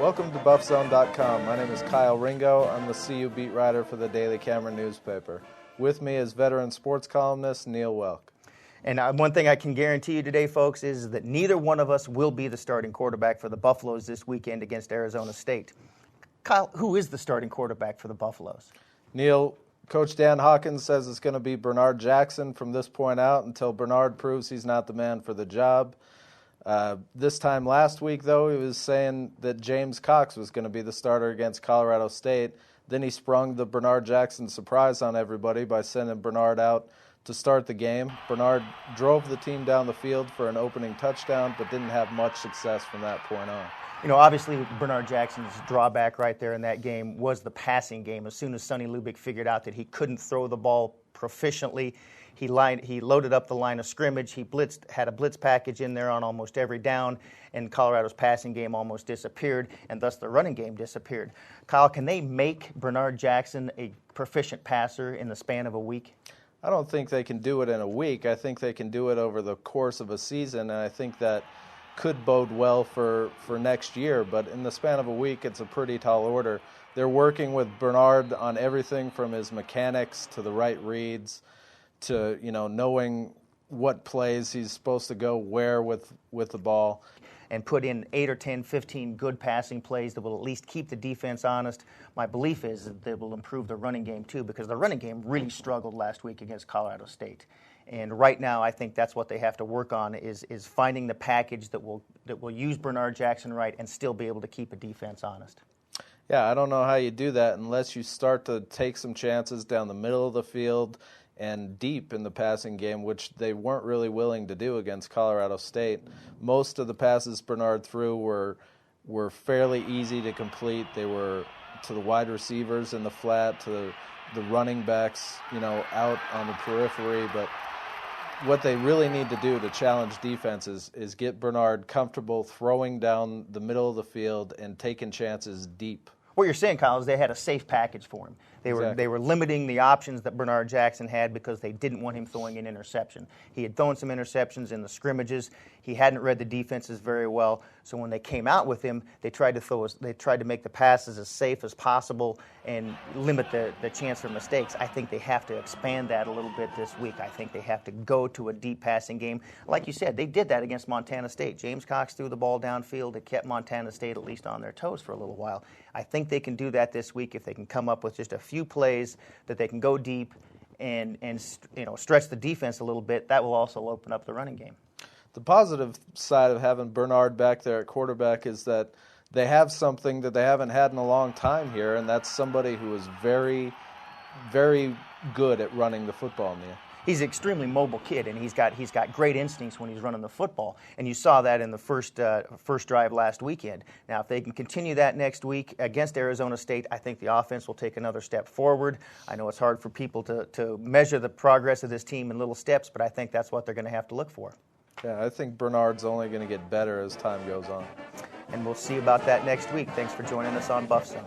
Welcome to Buffzone.com. My name is Kyle Ringo. I'm the CU beat writer for the Daily Camera newspaper. With me is veteran sports columnist Neil Welk. And one thing I can guarantee you today, folks, is that neither one of us will be the starting quarterback for the Buffaloes this weekend against Arizona State. Kyle, who is the starting quarterback for the Buffaloes? Neil, Coach Dan Hawkins says it's going to be Bernard Jackson from this point out until Bernard proves he's not the man for the job. This time last week, though, he was saying that James Cox was going to be the starter against Colorado State. Then he sprung the Bernard Jackson surprise on everybody by sending Bernard out to start the game. Bernard drove the team down the field for an opening touchdown, but didn't have much success from that point on. You know, obviously, Bernard Jackson's drawback right there in that game was the passing game. As soon as Sonny Lubick figured out that he couldn't throw the ball proficiently, he loaded up the line of scrimmage. He had a blitz package in there on almost every down, and Colorado's passing game almost disappeared, and thus the running game disappeared. Kyle, can they make Bernard Jackson a proficient passer in the span of a week? I don't think they can do it in a week. I think they can do it over the course of a season, and I think that could bode well for next year. But in the span of a week, it's a pretty tall order. They're working with Bernard on everything from his mechanics to the right reads to, knowing what plays he's supposed to go where with the ball. And put in 8 or 10, 15 good passing plays that will at least keep the defense honest. My belief is that they will improve the running game too, because the running game really struggled last week against Colorado State. And right now, I think that's what they have to work on is finding the package that will use Bernard Jackson right and still be able to keep a defense honest. Yeah, I don't know how you do that unless you start to take some chances down the middle of the field and deep in the passing game, which they weren't really willing to do against Colorado State. Most of the passes Bernard threw were fairly easy to complete. They were to the wide receivers in the flat, to the running backs, out on the periphery. But what they really need to do to challenge defenses is get Bernard comfortable throwing down the middle of the field and taking chances deep. What you're saying, Kyle, is they had a safe package for him. They were limiting the options that Bernard Jackson had because they didn't want him throwing an interception. He had thrown some interceptions in the scrimmages. He hadn't read the defenses very well. So when they came out with him, they tried to make the passes as safe as possible and limit the chance for mistakes. I think they have to expand that a little bit this week. I think they have to go to a deep passing game. Like you said, they did that against Montana State. James Cox threw the ball downfield. It kept Montana State at least on their toes for a little while. I think they can do that this week if they can come up with just a few plays that they can go deep and stretch the defense a little bit. That will also open up the running game. The positive side of having Bernard back there at quarterback is that they have something that they haven't had in a long time here, and that's somebody who is very, very good at running the football, Neil. He's an extremely mobile kid, and he's got great instincts when he's running the football. And you saw that in the first drive last weekend. Now, if they can continue that next week against Arizona State, I think the offense will take another step forward. I know it's hard for people to measure the progress of this team in little steps, but I think that's what they're going to have to look for. Yeah, I think Bernard's only going to get better as time goes on. And we'll see about that next week. Thanks for joining us on Buffzone.